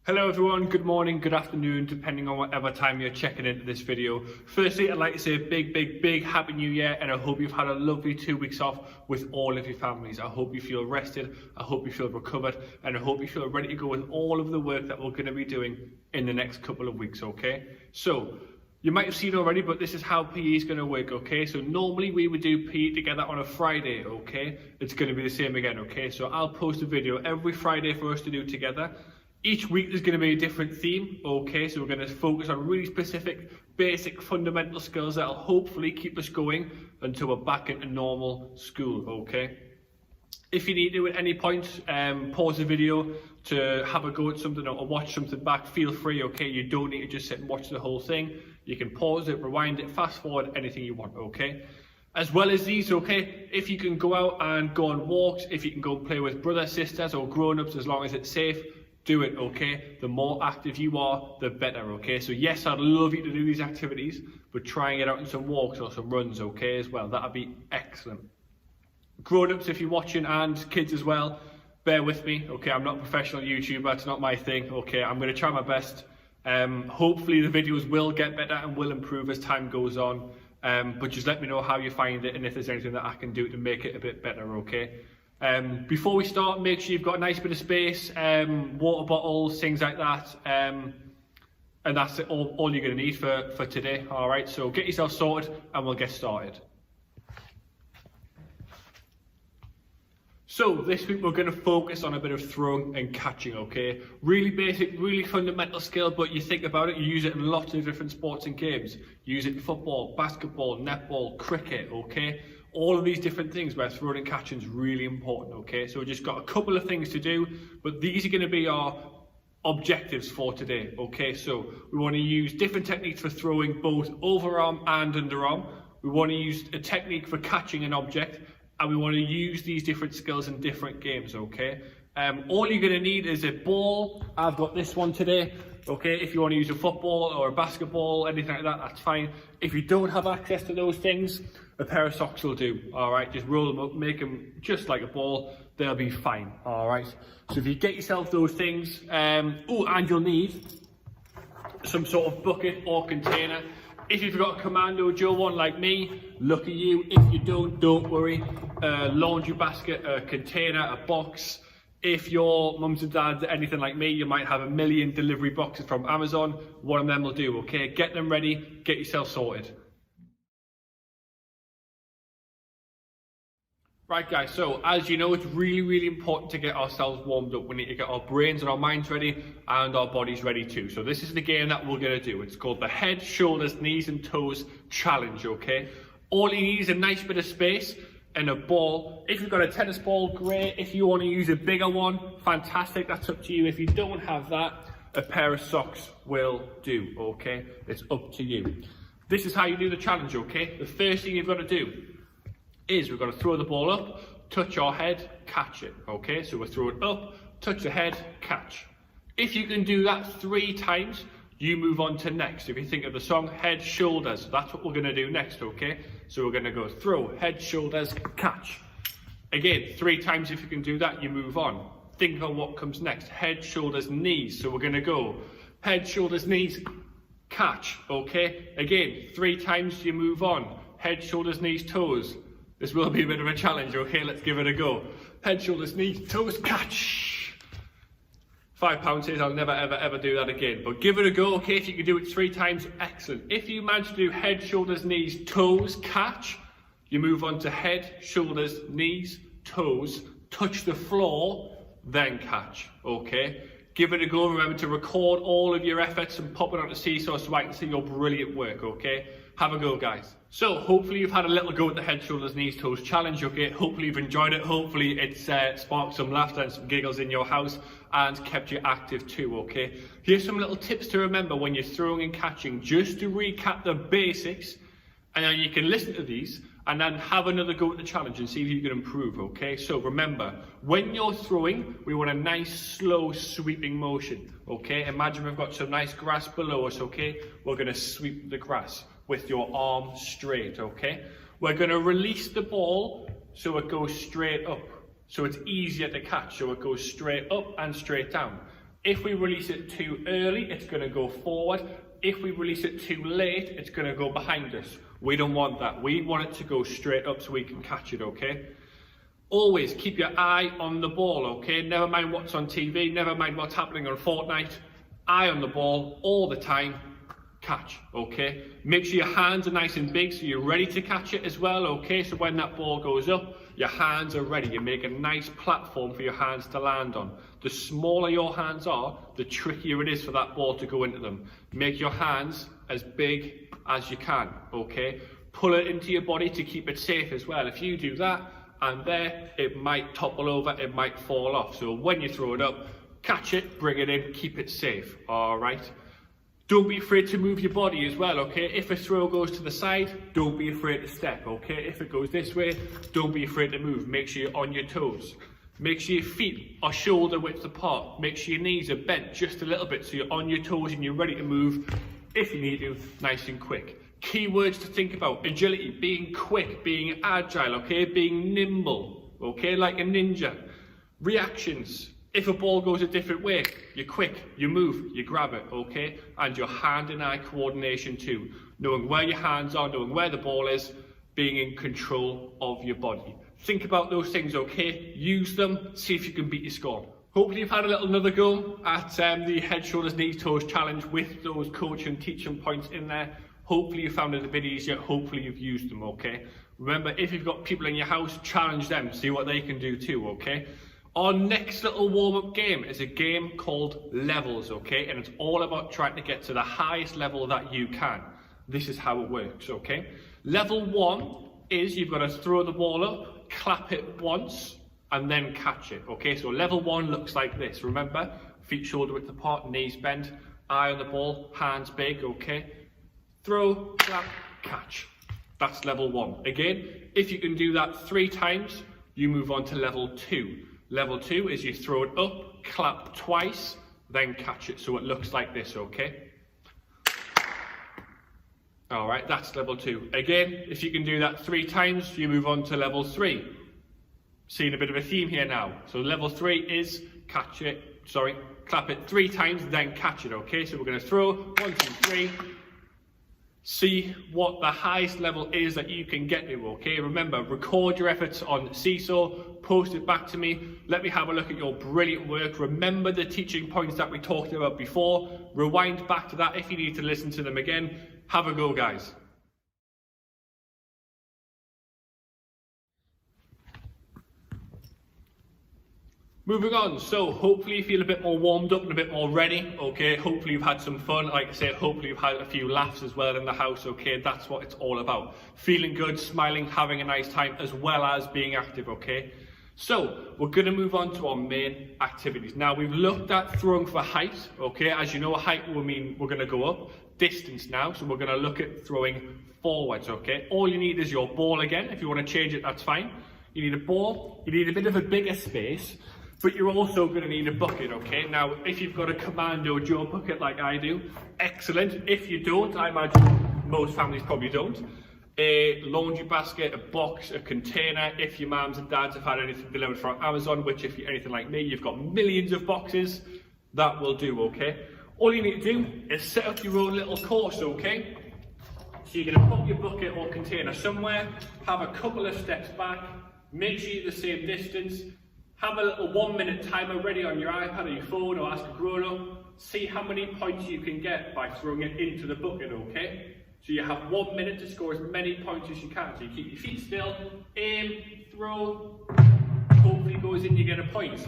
Hello everyone, good morning, good afternoon, depending on whatever time you're checking into this video. Firstly, I'd like to say a big happy new year, and I hope you've had a lovely 2 weeks off with all of your families. I hope you feel rested, I hope you feel recovered, and I hope you feel ready to go with all of the work that we're going to be doing in the next couple of weeks, okay? So, you might have seen already, but this is how PE is going to work, okay? So normally we would do PE together on a Friday, okay? It's going to be the same again, okay? So I'll post a video every Friday for us to do together. Each week there's going to be a different theme, okay? So we're going to focus on really specific, basic, fundamental skills that'll hopefully keep us going until we're back into normal school, okay? If you need to at any point, pause the video to have a go at something or watch something back, feel free, okay? You don't need to just sit and watch the whole thing. You can pause it, rewind it, fast forward, anything you want, okay? As well as these, okay, if you can go out and go on walks, if you can go and play with brothers, sisters or grown-ups, as long as it's safe, do it, okay? The more active you are, the better, okay? So yes, I'd love you to do these activities, but try and get out on some walks or some runs, okay, as well. That'd be excellent. Grown-ups, if you're watching, and kids as well, bear with me, okay? I'm not a professional YouTuber, it's not my thing, okay? I'm going to try my best. Hopefully the videos will get better and will improve as time goes on, but just let me know how you find it and if there's anything that I can do to make it a bit better, okay? Before we start, make sure you've got a nice bit of space, water bottles, things like that, and that's it, all you're going to need for today. Alright, so get yourself sorted and we'll get started. So this week we're going to focus on a bit of throwing and catching, okay? Really basic, really fundamental skill, but you think about it, you use it in lots of different sports and games. You use it in football, basketball, netball, cricket, okay? All of these different things where throwing and catching is really important, okay? So we've just got a couple of things to do, but these are going to be our objectives for today, okay? So we want to use different techniques for throwing, both overarm and underarm. We want to use a technique for catching an object, and we want to use these different skills in different games, okay? All you're going to need is a ball. I've got this one today, okay? If you want to use a football or a basketball, anything like that, that's fine. If you don't have access to those things, a pair of socks will do, alright? Just roll them up, make them just like a ball, they'll be fine, alright? So if you get yourself those things, and you'll need some sort of bucket or container. If you've got a Commando Joe one like me, lucky you. If you don't worry. A laundry basket, a container, a box. If your mums and dads are anything like me, you might have a million delivery boxes from Amazon. One of them will do, okay? Get them ready, get yourself sorted. Right guys, so as you know, it's really important to get ourselves warmed up. We need to get our brains and our minds ready and our bodies ready too. So this is the game that we're going to do. It's called the Head, Shoulders, Knees and Toes Challenge, okay? All you need is a nice bit of space and a ball. If you've got a tennis ball, great. If you want to use a bigger one, fantastic, that's up to you. If you don't have that, a pair of socks will do, okay? It's up to you. This is how you do the challenge, okay? The first thing you've got to do is we're going to throw the ball up, touch our head, catch it, okay? So we'll throw it up, touch the head, catch. If you can do that 3 times, you move on to next. If you think of the song, head, shoulders, that's what we're going to do next, okay? So we're going to go throw, head, shoulders, catch. Again, 3 times if you can do that, you move on. Think of what comes next, head, shoulders, knees. So we're going to go head, shoulders, knees, catch, okay? Again, 3 times you move on, head, shoulders, knees, toes. This will be a bit of a challenge, okay? Let's give it a go. Head, shoulders, knees, toes, catch. £5 says I'll never, ever do that again. But give it a go, okay? If you can do it 3 times, excellent. If you manage to do head, shoulders, knees, toes, catch, you move on to head, shoulders, knees, toes, touch the floor, then catch, okay? Give it a go. Remember to record all of your efforts and pop it onto Seesaw so I can see your brilliant work, okay? Have a go, guys. So, hopefully you've had a little go at the head, shoulders, knees, toes challenge, okay? Hopefully you've enjoyed it. Hopefully it's sparked some laughter and some giggles in your house and kept you active too, okay? Here's some little tips to remember when you're throwing and catching, just to recap the basics, and then you can listen to these and then have another go at the challenge and see if you can improve, okay? So remember, when you're throwing, we want a nice, slow, sweeping motion, okay? Imagine we've got some nice grass below us, okay? We're gonna sweep the grass with your arm straight, okay? We're gonna release the ball so it goes straight up. So it's easier to catch, so it goes straight up and straight down. If we release it too early, it's going to go forward. If we release it too late, it's going to go behind us. We don't want that. We want it to go straight up so we can catch it, okay? Always keep your eye on the ball, okay? Never mind what's on TV, never mind what's happening on Fortnite. Eye on the ball all the time. Catch, okay? Make sure your hands are nice and big so you're ready to catch it as well, okay? So when that ball goes up, your hands are ready. You make a nice platform for your hands to land on. The smaller your hands are, the trickier it is for that ball to go into them. Make your hands as big as you can, okay? Pull it into your body to keep it safe as well. If you do that, and there, it might topple over, it might fall off. So when you throw it up, catch it, bring it in, keep it safe, all right? Don't be afraid to move your body as well, okay? If a throw goes to the side, don't be afraid to step, okay? If it goes this way, don't be afraid to move. Make sure you're on your toes. Make sure your feet are shoulder width apart. Make sure your knees are bent just a little bit so you're on your toes and you're ready to move if you need to, nice and quick. Keywords to think about: agility, being quick, being agile, okay? Being nimble, okay? Like a ninja. Reactions. If a ball goes a different way, you're quick, you move, you grab it, okay? And your hand and eye coordination too. Knowing where your hands are, knowing where the ball is, being in control of your body. Think about those things, okay? Use them, see if you can beat your score. Hopefully you've had another go at the head, shoulders, knees, toes challenge with those coach and teaching points in there. Hopefully you found it a bit easier, hopefully you've used them, okay? Remember, if you've got people in your house, challenge them, see what they can do too, okay? Our next little warm-up game is a game called Levels, okay? And it's all about trying to get to the highest level that you can. This is how it works, okay? Level 1 is you've got to throw the ball up, clap it once, and then catch it, okay? So level 1 looks like this. Remember, feet shoulder width apart, knees bent, eye on the ball, hands big, okay? Throw, clap, catch. That's level 1. Again, if you can do that 3 times, you move on to level 2. Level 2 is you throw it up, clap twice, then catch it. So it looks like this, okay? All right, that's level 2. Again, if you can do that 3 times, you move on to level 3. Seeing a bit of a theme here now. So level 3 is clap it 3 times, then catch it, okay? So we're gonna throw, 1, 2, 3. See what the highest level is that you can get to, okay? Remember, record your efforts on Seesaw, post it back to me, let me have a look at your brilliant work. Remember the teaching points that we talked about before, rewind back to that if you need to listen to them again. Have a go, guys. Moving on, so hopefully you feel a bit more warmed up and a bit more ready, okay? Hopefully you've had some fun, like I said, hopefully you've had a few laughs as well in the house, okay? That's what it's all about. Feeling good, smiling, having a nice time, as well as being active, okay? So, we're gonna move on to our main activities. Now, we've looked at throwing for height, okay? As you know, height will mean we're gonna go up. Distance now, so we're gonna look at throwing forwards, okay? All you need is your ball again. If you wanna change it, that's fine. You need a ball, you need a bit of a bigger space, but you're also going to need a bucket, okay? Now, if you've got a Commando Joe bucket like I do, excellent. If you don't, I imagine most families probably don't. A laundry basket, a box, a container. If your mums and dads have had anything delivered from Amazon, which if you're anything like me, you've got millions of boxes, that will do, okay? All you need to do is set up your own little course, okay? So you're going to put your bucket or container somewhere, have a couple of steps back, make sure you're the same distance. Have a little 1-minute timer ready on your iPad or your phone, or ask a grown-up. See how many points you can get by throwing it into the bucket, okay? So you have 1 minute to score as many points as you can. So you keep your feet still, aim, throw, hopefully it goes in, you get a point.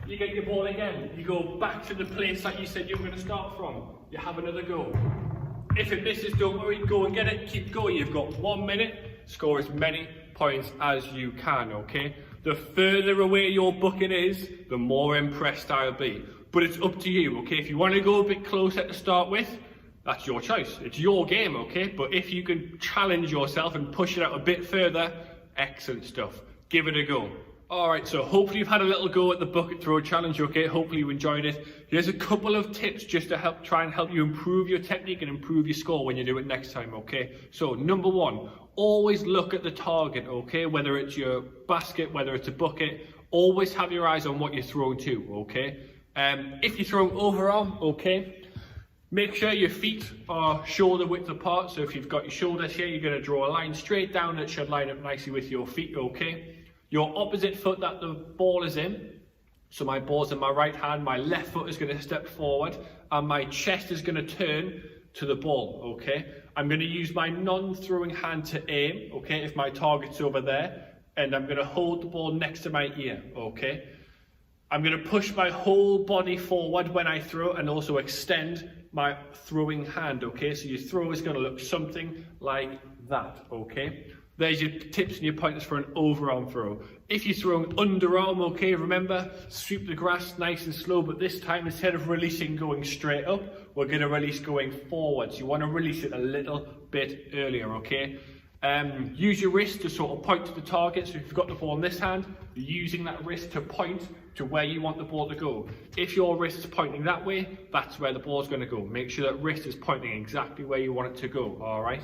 You get your ball again, you go back to the place that you said you were going to start from. You have another go. If it misses, don't worry, go and get it, keep going. You've got 1 minute, score as many points as you can, okay? The further away your bucket is, the more impressed I'll be. But it's up to you, okay? If you want to go a bit closer to start with, that's your choice. It's your game, okay? But if you can challenge yourself and push it out a bit further, excellent stuff. Give it a go. Alright, so hopefully you've had a little go at the bucket throw challenge, okay? Hopefully you enjoyed it. Here's a couple of tips just to try and help you improve your technique and improve your score when you do it next time, okay? So, number 1, always look at the target, okay? Whether it's your basket, whether it's a bucket, always have your eyes on what you're throwing to, okay? If you're throwing overarm, okay, make sure your feet are shoulder width apart. So if you've got your shoulders here, you're going to draw a line straight down that should line up nicely with your feet, okay? Your opposite foot that the ball is in, so my ball's in my right hand, my left foot is going to step forward and my chest is going to turn to the ball, okay? I'm going to use my non-throwing hand to aim, okay, if my target's over there, and I'm going to hold the ball next to my ear, okay? I'm going to push my whole body forward when I throw and also extend my throwing hand, okay? So your throw is going to look something like that, okay? There's your tips and your pointers for an overarm throw. If you're throwing underarm, okay, remember, sweep the grass nice and slow, but this time instead of releasing going straight up, we're going to release going forwards. You want to release it a little bit earlier, okay? Use your wrist to sort of point to the target. So if you've got the ball in this hand, you're using that wrist to point to where you want the ball to go. If your wrist is pointing that way, that's where the ball's going to go. Make sure that wrist is pointing exactly where you want it to go, all right?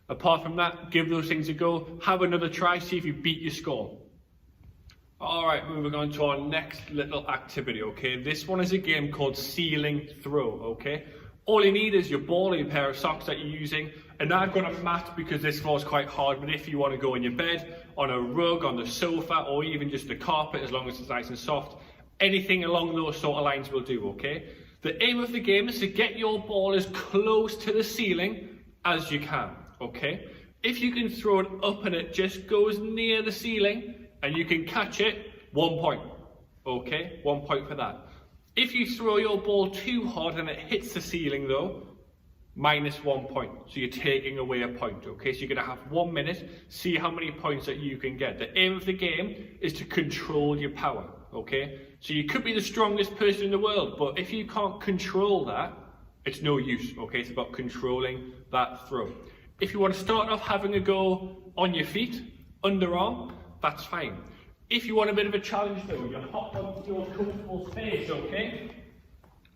Apart from that, give those things a go. Have another try, see if you beat your score. All right, moving on to our next little activity, okay? This one is a game called ceiling throw, okay? All you need is your ball and your pair of socks that you're using. And I've got a mat because this floor is quite hard, but if you want to go in your bed, on a rug, on the sofa, or even just the carpet, as long as it's nice and soft, anything along those sort of lines will do, okay? The aim of the game is to get your ball as close to the ceiling as you can, okay? If you can throw it up and it just goes near the ceiling and you can catch it, 1 point, okay? 1 point for that. If you throw your ball too hard and it hits the ceiling though, -1 point. So you're taking away a point, okay? So you're going to have 1 minute, see how many points that you can get. The aim of the game is to control your power, okay? So you could be the strongest person in the world, but if you can't control that, it's no use, okay? It's about controlling that throw. If you want to start off having a go on your feet, underarm, that's fine. If you want a bit of a challenge though, you hop onto your comfortable space, okay?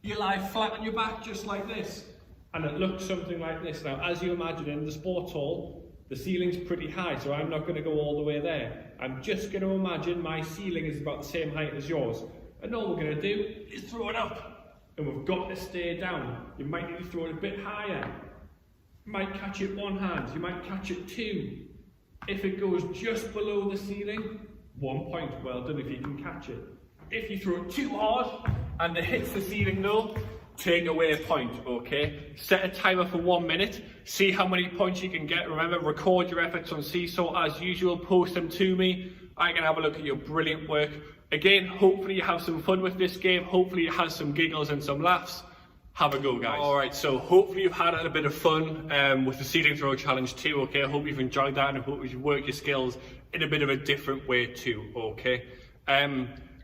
You lie flat on your back just like this. And it looks something like this. Now, as you imagine in the sports hall, the ceiling's pretty high, so I'm not going to go all the way there. I'm just going to imagine my ceiling is about the same height as yours. And all we're going to do is throw it up. And we've got to stay down. You might need to throw it a bit higher. You might catch it 1 hand, you might catch it 2. If it goes just below the ceiling, 1 point. Well done if you can catch it. If you throw it too hard and it hits the ceiling though, take away a point, okay? Set a timer for 1 minute, see how many points you can get. Remember, record your efforts on Seesaw as usual, post them to me. I can have a look at your brilliant work. Again, hopefully you have some fun with this game, hopefully it has some giggles and some laughs. Have a go, guys. Alright, so hopefully you've had a bit of fun with the ceiling throw challenge too, okay? I hope you've enjoyed that and I hope you've worked your skills in a bit of a different way too, okay?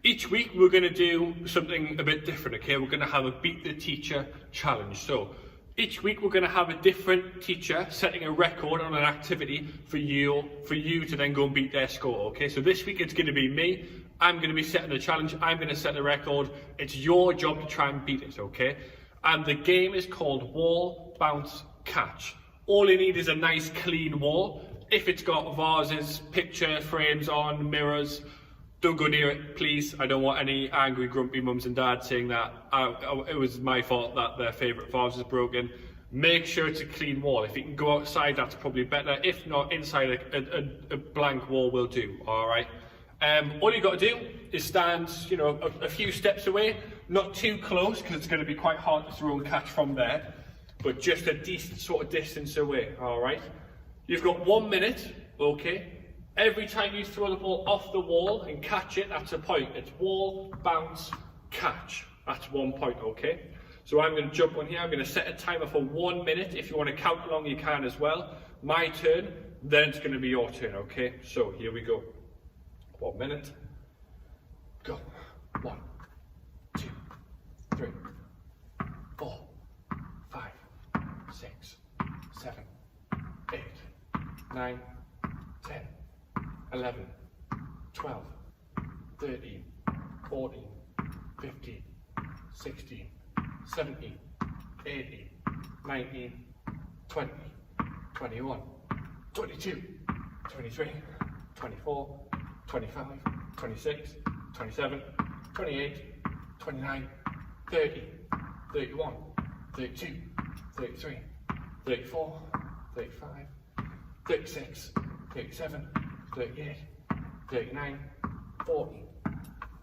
Each week we're going to do something a bit different, okay? We're going to have a Beat the Teacher challenge. So each week we're going to have a different teacher setting a record on an activity for you to then go and beat their score, okay? So this week it's going to be me. I'm going to be setting the challenge. I'm going to set the record. It's your job to try and beat it, okay? And the game is called Wall, Bounce, Catch. All you need is a nice clean wall. If it's got vases, picture frames on, mirrors, don't go near it, please. I don't want any angry, grumpy mums and dads saying that it was my fault that their favourite vase is broken. Make sure it's a clean wall. If you can go outside, that's probably better. If not, inside a blank wall will do, all right? All you got to do is stand, a few steps away, not too close because it's going to be quite hard to throw and catch from there, but just a decent sort of distance away, all right? You've got 1 minute, okay? Every time you throw the ball off the wall and catch it, that's a point. It's wall, bounce, catch. That's 1 point, okay? So I'm going to jump on here. I'm going to set a timer for 1 minute. If you want to count along, you can as well. My turn, then it's going to be your turn, okay? So here we go. 1 minute. Go. 1, 2, 3, 4, 5, 6, 7, 8, 9, 10. 11, 12, 13, 14, 15, 16, 17, 18, 19, 20, 21, 22, 23, 24, 25, 26, 27, 28, 29, 30, 31, 32, 33, 34, 35, 36, 37, 38, 39, 40,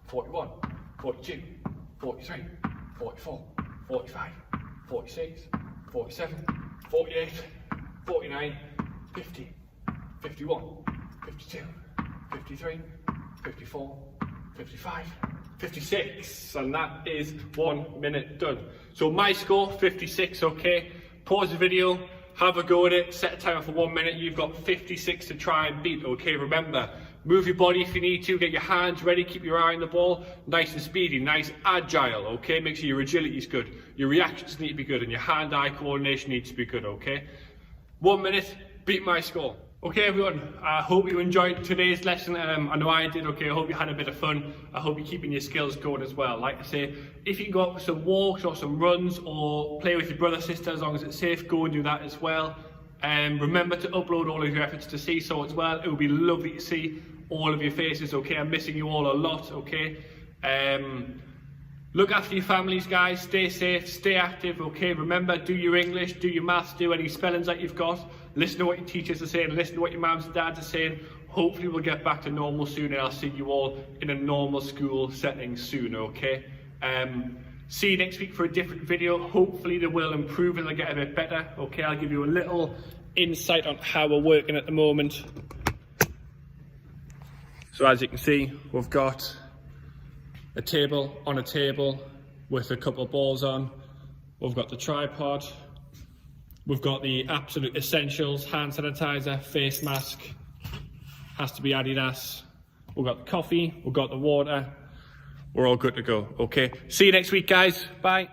41, 42, 43, 44, 45, 46, 47, 48, 49, 50, 51, 52, 53, 54, 55, 56, and that is 1 minute done. So my score, 56, okay. Pause the video, have a go at it, set a timer for 1 minute. You've got 56 to try and beat, okay. Remember, move your body if you need to, get your hands ready, keep your eye on the ball, nice and speedy, nice agile, okay. Make sure your agility is good, your reactions need to be good, and your hand-eye coordination needs to be good, okay. 1 minute, beat my score. Okay everyone, I hope you enjoyed today's lesson. I know I did, okay. I hope you had a bit of fun. I hope you're keeping your skills going as well. Like I say, if you can go out for some walks or some runs or play with your brother, sister, as long as it's safe, go and do that as well. Remember to upload all of your efforts to Seesaw as well. It would be lovely to see all of your faces, okay. I'm missing you all a lot, okay. Look after your families, guys. Stay safe, stay active, okay. Remember, do your English, do your maths, do any spellings that you've got. Listen to what your teachers are saying, listen to what your mums and dads are saying. Hopefully we'll get back to normal soon, and I'll see you all in a normal school setting soon, okay? See you next week for a different video. Hopefully they will improve and they'll get a bit better, okay? I'll give you a little insight on how we're working at the moment. So as you can see, we've got a table on a table with a couple of balls on. We've got the tripod. We've got the absolute essentials, hand sanitizer, face mask, has to be Adidas. We've got the coffee, we've got the water. We're all good to go, okay? See you next week, guys. Bye.